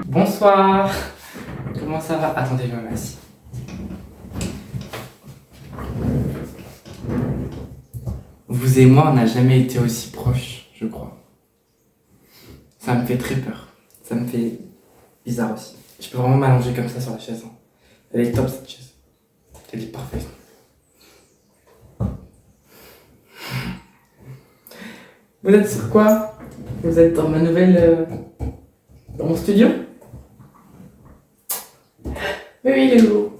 Bonsoir. Comment ça va? Attendez, je me mets assis. Vous et moi, on n'a jamais été aussi proches, je crois. Ça me fait très peur. Ça me fait bizarre aussi. Je peux vraiment m'allonger comme ça sur la chaise. Elle est top cette chaise. Elle est parfaite. Vous êtes sur quoi? Vous êtes dans ma nouvelle... dans mon studio? Oui, Léo.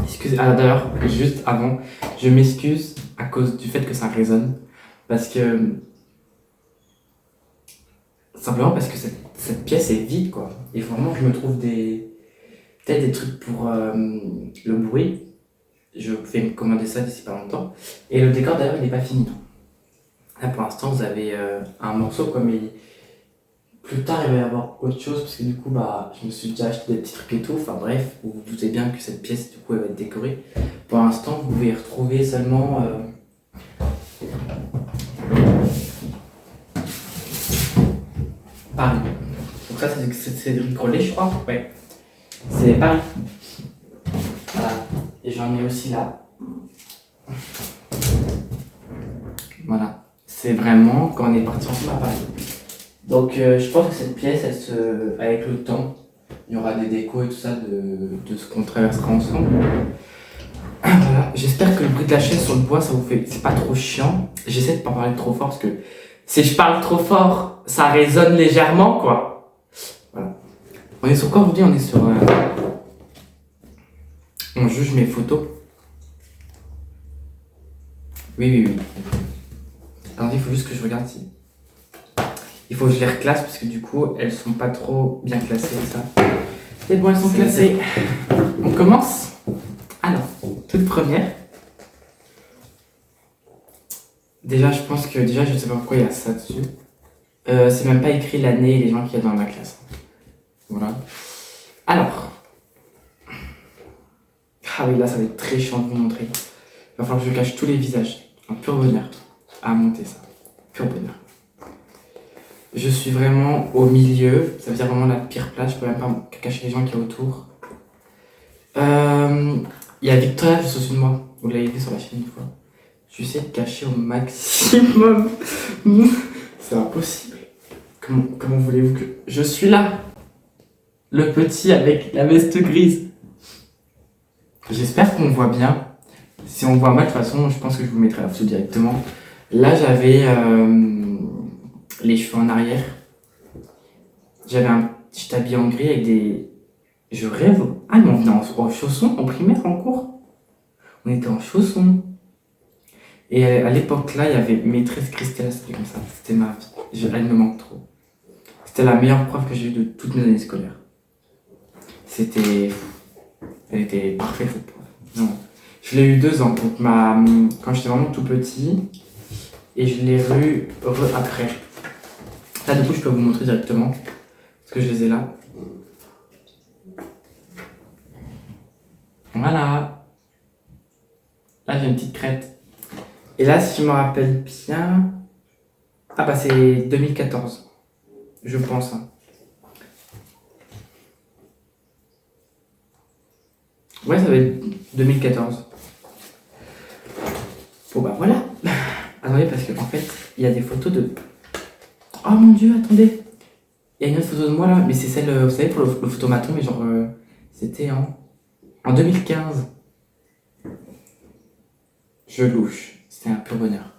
Excusez, d'ailleurs, juste avant, je m'excuse à cause du fait que ça résonne. Parce que... Simplement parce que cette pièce est vide, quoi. Il faut vraiment que je me trouve peut-être des trucs pour le bruit. Je vais me commander ça d'ici pas longtemps. Et le décor, d'ailleurs, il n'est pas fini. Là, pour l'instant, vous avez un morceau comme il... Plus tard, il va y avoir autre chose, parce que du coup, je me suis déjà acheté des petits trucs et tout. Enfin bref, vous vous doutez bien que cette pièce, du coup, elle va être décorée. Pour l'instant, vous pouvez y retrouver seulement... Paris. Donc ça, c'est de Ricolet, je crois. Ouais. C'est Paris. Voilà. Et j'en ai aussi là. Voilà. C'est vraiment quand on est parti ensemble à Paris. Donc je pense que cette pièce, avec le temps, il y aura des décos et tout ça de ce qu'on traversera ensemble. Voilà. J'espère que le bruit de la chaise sur le bois, ça vous fait... C'est pas trop chiant. J'essaie de pas parler trop fort parce que si je parle trop fort, ça résonne légèrement, quoi. Voilà. On est sur quoi aujourd'hui? On est sur... On juge mes photos. Oui. Attendez, il faut juste que je regarde si... Il faut que je les reclasse parce que du coup, elles sont pas trop bien classées, ça. C'est bon, elles sont classées. On commence? Alors, toute première. Déjà, je pense que... Déjà, je sais pas pourquoi il y a ça dessus. C'est même pas écrit l'année et les gens qu'il y a dans ma classe. Voilà. Alors. Ah oui, là, ça va être très chiant de vous montrer. Il va falloir que je cache tous les visages. Un pur bonheur à monter ça. Pur bonheur. Je suis vraiment au milieu. Ça veut dire vraiment la pire place. Je peux même pas cacher les gens qui y a autour. Il y a Victoria juste au-dessus de moi. Vous l'avez vu sur la chaîne une fois. J'essaie de cacher au maximum. C'est impossible. Comment voulez-vous que... Je suis là. Le petit avec la veste grise. J'espère qu'on voit bien. Si on voit mal, de toute façon, je pense que je vous mettrai la photo directement. Là, j'avais les cheveux en arrière. J'avais un petit habillé en gris avec des... Je rêve. Ah, mais on venait en chaussons en primaire, en cours. On était en chaussons. Et à l'époque là, il y avait maîtresse Christelle, c'était comme ça. C'était ma vie. Elle me manque trop. C'était la meilleure prof que j'ai eue de toutes mes années scolaires. C'était... Elle était parfaite cette prof. Non. Je l'ai eu 2 ans, donc quand j'étais vraiment tout petit. Et je l'ai eu après. Là, du coup, je peux vous montrer directement. Parce que je les ai là. Voilà. Là, j'ai une petite crête. Et là, si je me rappelle bien... Ah c'est 2014. Je pense. Hein. Ouais, ça va être 2014. Bon voilà. Attendez, parce qu'en fait, il y a des photos de... Oh mon dieu, attendez. Il y a une autre photo de moi là, mais c'est celle, vous savez, pour le photomaton, mais genre... c'était en 2015. Je louche. C'était un pur bonheur.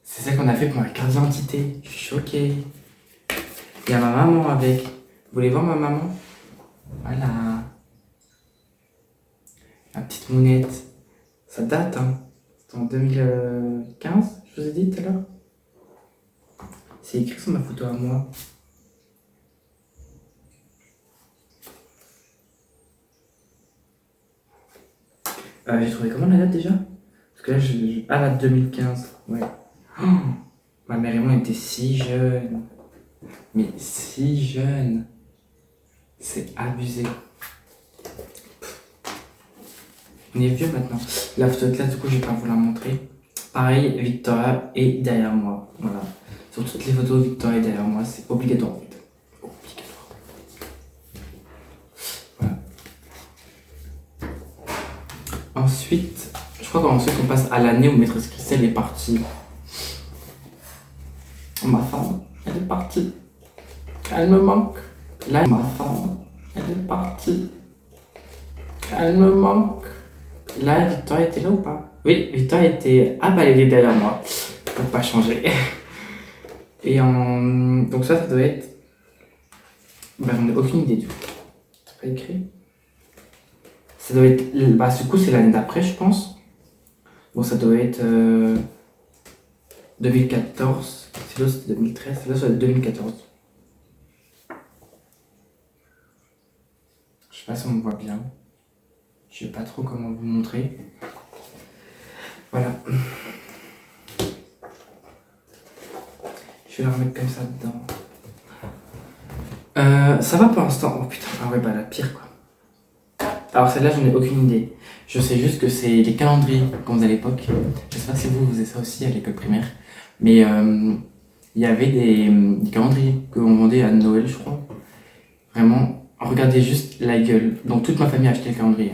C'est ça qu'on a fait pour ma carte d'identité. Je suis choquée. Il y a ma maman avec. Vous voulez voir ma maman? Voilà. La petite mounette. Ça date, hein. C'était en 2015, je vous ai dit tout à l'heure. C'est écrit sur ma photo à moi. J'ai trouvé comment la date déjà? Parce que là, Ah, la 2015. Ouais. Oh, ma mère et moi, on était si jeunes. Mais si jeunes. C'est abusé. On est vieux maintenant. La photo de classe, du coup, je vais pas vous la montrer. Pareil, Victoria est derrière moi. Voilà. Sur toutes les photos, Victoria est derrière moi. C'est obligatoire en fait. Obligatoire. ensuite, je crois qu'ensuite on passe à l'année où maîtresse Christelle est partie. Ma femme, elle est partie. Elle me manque. Là, ma femme, elle est partie. Elle me manque. Là, Victoire était là ou pas? Oui, Victoire était... Ah bah elle est derrière moi. Pour pas changer. Et donc ça doit être... Bah j'en ai aucune idée du coup. C'est pas écrit. Ça doit être... Bah du coup c'est l'année d'après je pense. Bon ça doit être... 2014. C'est là c'était 2013. C'est là ça doit être 2014. Je sais pas si on me voit bien. Je sais pas trop comment vous montrer. Voilà. Je vais la remettre comme ça dedans. Ça va pour l'instant. Oh putain, ah ouais, bah la pire quoi. Alors celle-là, j'en ai aucune idée. Je sais juste que c'est les calendriers qu'on faisait à l'époque. Je sais pas si vous faisiez ça aussi à l'école primaire. Mais il y avait des calendriers qu'on vendait à Noël, je crois. Vraiment, regardez juste la gueule. Donc toute ma famille a acheté le calendrier.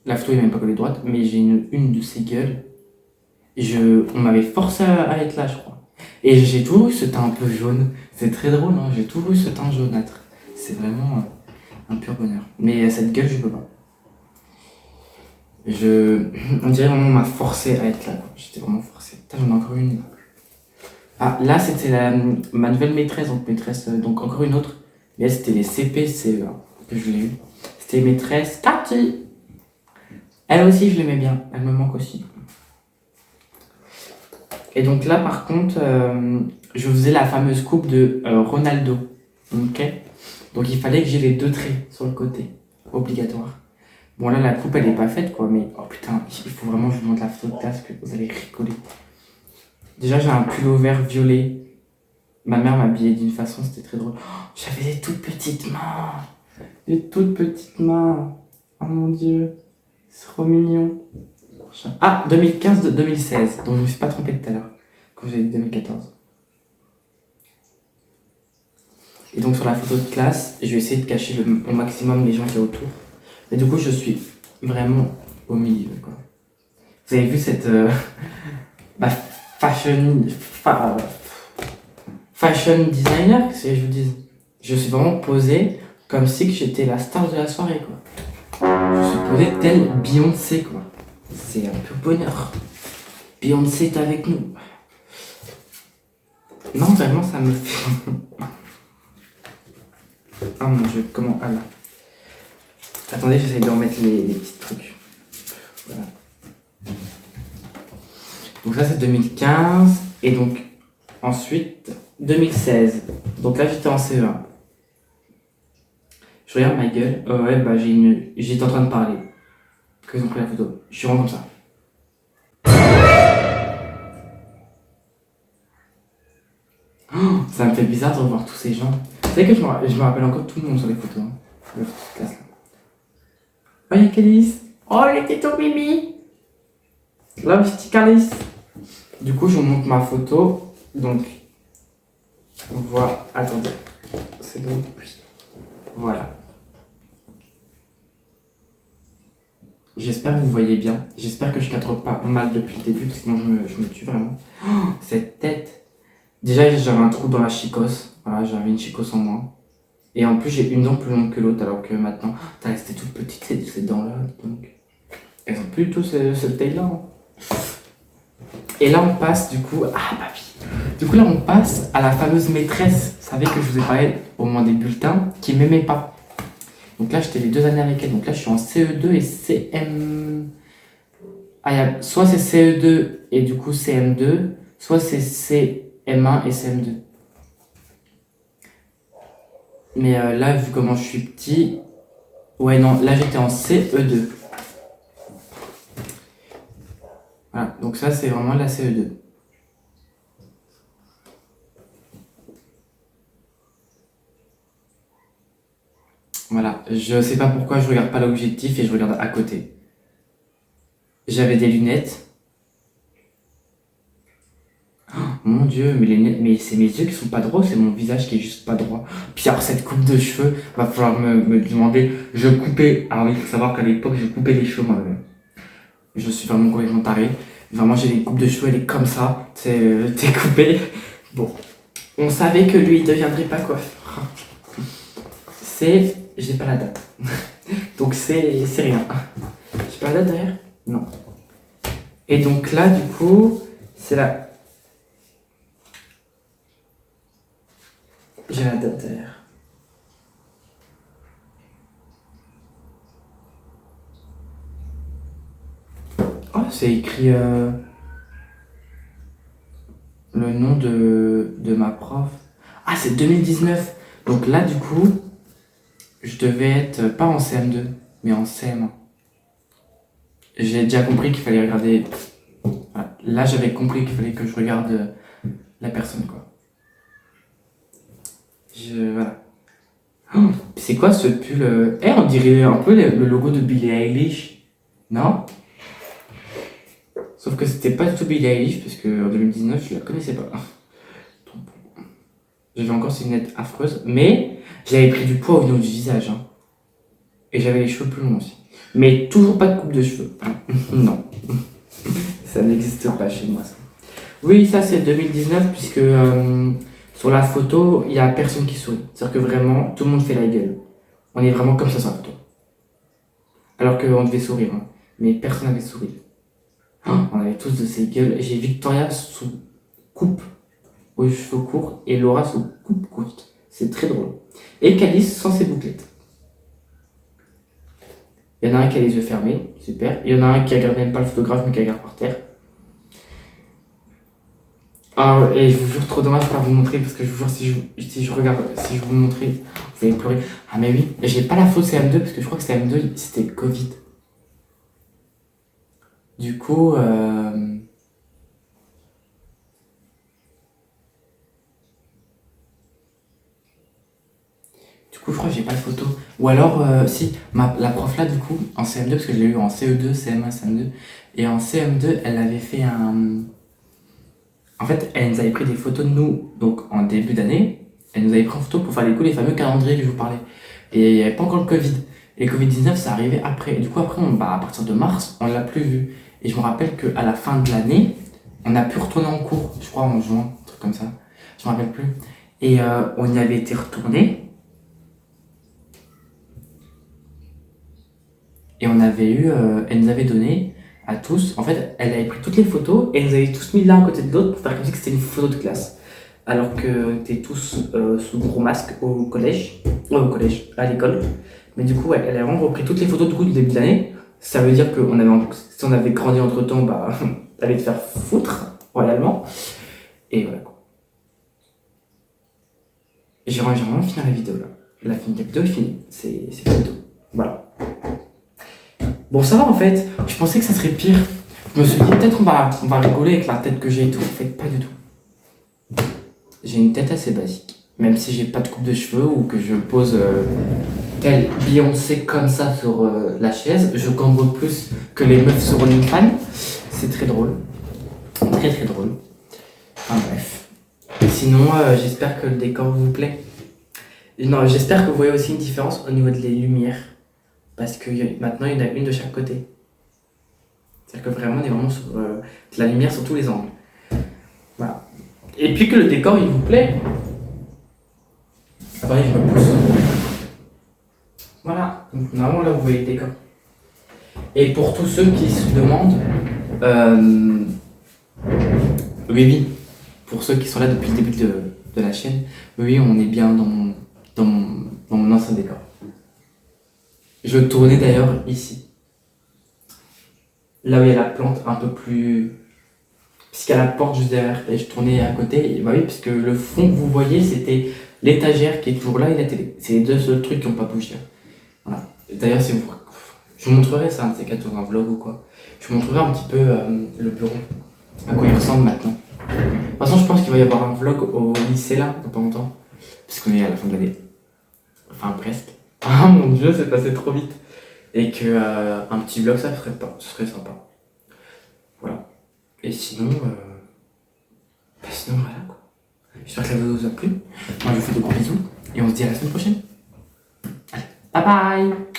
La photo est même pas collée droite, mais j'ai une de ces gueules. On m'avait forcé à être là, je crois. Et j'ai toujours eu ce teint un peu jaune. C'est très drôle, hein. J'ai toujours eu ce teint jaunâtre. C'est vraiment un pur bonheur. Mais cette gueule, je peux pas. On dirait vraiment on m'a forcé à être là. J'étais vraiment forcé. Putain, j'en ai encore une. Ah, là, c'était ma nouvelle maîtresse, donc encore une autre. Mais elle, c'était les CP, CE1 que je l'ai eu. C'était maîtresse Cathy. Elle aussi, je l'aimais bien. Elle me manque aussi. Et donc là, par contre, je faisais la fameuse coupe de Ronaldo. Ok. Donc il fallait que j'ai les deux traits sur le côté. Obligatoire. Bon, là, la coupe, elle est pas faite, quoi. Mais, oh putain, il faut vraiment que je vous montre la photo de classe que vous allez rigoler. Déjà, j'ai un pull vert violet. Ma mère m'habillait d'une façon, c'était très drôle. Oh, j'avais des toutes petites mains. Des toutes petites mains. Oh mon dieu. C'est trop mignon. Ah, 2015-2016. Donc je me suis pas trompé tout à l'heure. Quand j'ai dit 2014. Et donc sur la photo de classe, je vais essayer de cacher au maximum les gens qui sont autour. Et du coup, je suis vraiment au milieu, quoi. Vous avez vu cette fashion designer, qu'est-ce que je vous dis? Je suis vraiment posée comme si que j'étais la star de la soirée, quoi. Je suis posée telle Beyoncé, quoi. C'est un peu bonheur. Beyoncé est avec nous. Non, vraiment, ça me fait... Ah mon dieu, comment... Ah là. Attendez, j'essaie de remettre les petits trucs. Voilà. Donc ça, c'est 2015. Et donc, ensuite, 2016. Donc là, j'étais en CE1. Je regarde ma gueule. Ouais, bah j'étais en train de parler. Quand ils ont pris la photo. Je suis vraiment comme ça. Oh, ça me fait bizarre de revoir tous ces gens. Vous savez que je me rappelle encore tout le monde sur les photos. Hein. La photo de classe, là. Oh, il y a Calice. Oh, il était ton Mimi. Là, petit Calice. Du coup, je vous montre ma photo. Donc, on voit... Attendez. C'est bon. Voilà. J'espère que vous voyez bien. J'espère que je cadre pas mal depuis le début, parce que sinon je me tue vraiment. Oh, cette tête. Déjà, j'avais un trou dans la chicose. Voilà, j'avais une chicose en moins. Et en plus, j'ai une dent plus longue que l'autre, alors que maintenant... Putain, elles étaient toutes petites, ces dents-là. Donc, elles ont plus du tout cette taille-là. Hein. Et là, on passe, du coup... Ah, bah oui. Du coup, là, on passe à la fameuse maîtresse. Vous savez que je vous ai parlé au moment des bulletins, qui m'aimait pas. Donc là, j'étais les 2 années avec elle. Donc là, je suis en CE2 et CM... Ah, soit c'est CE2 et du coup CM2, soit c'est CM1 et CM2. Mais là, vu comment je suis petit... Ouais, non, là, j'étais en CE2. Voilà, donc ça, c'est vraiment la CE2. Voilà, je sais pas pourquoi je regarde pas l'objectif et je regarde à côté. J'avais des lunettes. Oh, Mon Dieu, mais c'est mes yeux qui sont pas droits, c'est mon visage qui est juste pas droit. Puis alors cette coupe de cheveux, va falloir me demander. Je coupais. Ah oui, il faut savoir qu'à l'époque, je coupais les cheveux moi-même. Je suis vraiment complètement taré. Vraiment, j'ai des coupes de cheveux, elle est comme ça. T'es coupé. Bon. On savait que lui, il deviendrait pas coiffeur. J'ai pas la date. Donc c'est rien. J'ai pas la date derrière? Non. Et donc là, du coup, c'est la. J'ai la date derrière. Oh, c'est écrit le nom de ma prof. Ah, c'est 2019. Donc là, du coup, je devais être pas en CM2, mais en CM1. J'ai déjà compris qu'il fallait regarder. Voilà. Là, j'avais compris qu'il fallait que je regarde la personne, quoi. Voilà. Oh, c'est quoi ce pull on dirait un peu le logo de Billie Eilish. Non? Sauf que c'était pas du tout Billie Eilish, parce qu'en 2019, je la connaissais pas. Donc, bon. J'avais encore ces lunettes affreuses, mais j'avais pris du poids au niveau du visage. Hein. Et j'avais les cheveux plus longs aussi. Mais toujours pas de coupe de cheveux. Non. Ça n'existe pas chez moi, ça. Oui, ça c'est 2019, puisque sur la photo, il y a personne qui sourit. C'est-à-dire que vraiment, tout le monde fait la gueule. On est vraiment comme ça sur la photo. Alors qu'on devait sourire, hein. Mais personne n'avait souri. On avait tous de ces gueules. J'ai Victoria sous coupe aux cheveux courts et Laura sous coupe courte. C'est très drôle. Et Calice sans ses bouclettes. Il y en a un qui a les yeux fermés, super. Il y en a un qui regarde même pas le photographe mais qui regarde par terre. Ah, et je vous jure, trop dommage de pas vous montrer parce que je vous jure, si je vous montrais, vous allez pleurer. Ah, mais oui, j'ai pas la fausse CM2 parce que je crois que CM2 c'était Covid. Du coup, je crois que j'ai pas de photo. Ou alors, si, la prof là, du coup, en CM2, parce que je l'ai eu en CE2, CM1, CM2, et en CM2, elle avait fait un. En fait, elle nous avait pris des photos de nous, donc en début d'année, elle nous avait pris en photo pour faire les fameux calendriers que je vous parlais. Et il n'y avait pas encore le Covid. Et le Covid-19, ça arrivait après. Et du coup, après, à partir de mars, on l'a plus vu. Et je me rappelle qu'à la fin de l'année, on a pu retourner en cours, je crois en juin, un truc comme ça. Je me rappelle plus. Et on y avait été retourné. Et on avait eu, elle nous avait donné à tous, en fait, elle avait pris toutes les photos et elle nous avait tous mis l'un à côté de l'autre pour faire comme si c'était une photo de classe. Alors que t'es tous sous gros masque au collège, à l'école. Mais du coup, ouais, elle a vraiment repris toutes les photos du début de l'année. Ça veut dire que si on avait grandi entre temps, bah, t'allais te faire foutre, royalement. Et voilà quoi. J'ai vraiment fini la vidéo là. La vidéo est finie, c'est finito. Voilà. Bon, ça va en fait. Je pensais que ça serait pire. Je me suis dit, peut-être on va rigoler avec la tête que j'ai et tout. En fait, pas du tout. J'ai une tête assez basique. Même si j'ai pas de coupe de cheveux ou que je pose telle Beyoncé comme ça sur la chaise, je cambre plus que les meufs sur OnlyFans. C'est très drôle. Très très drôle. Enfin bref. Sinon, j'espère que le décor vous plaît. Non, j'espère que vous voyez aussi une différence au niveau des lumières. Parce que maintenant, il y en a une de chaque côté. C'est-à-dire que vraiment, on est vraiment sur de la lumière sur tous les angles. Voilà. Et puis que le décor, il vous plaît. Attendez, je me pousse. Voilà. Donc, normalement, là, vous voyez le décor. Et pour tous ceux qui se demandent, oui. Pour ceux qui sont là depuis le début de la chaîne, oui, on est bien dans mon ancien décor. Je tournais d'ailleurs ici. Là où il y a la plante un peu plus. Puisqu'il y a la porte juste derrière. Et je tournais à côté. Et bah oui, parce que le fond que vous voyez, c'était l'étagère qui est toujours là et la télé. C'est les deux seuls trucs qui n'ont pas bougé. Voilà. D'ailleurs, je vous montrerai ça, un de ces quatre dans un vlog ou quoi. Je vous montrerai un petit peu le bureau. À quoi il ressemble maintenant. De toute façon, je pense qu'il va y avoir un vlog au lycée là, dans pas longtemps. Parce qu'on est à la fin de l'année. Enfin, presque. Ah mon dieu, c'est passé trop vite. Et que un petit vlog, ça ce serait sympa. Voilà. Et sinon, Sinon, voilà quoi. J'espère que la vidéo vous a plu. Moi, je vous fais de gros bisous et on se dit à la semaine prochaine. Allez, bye bye!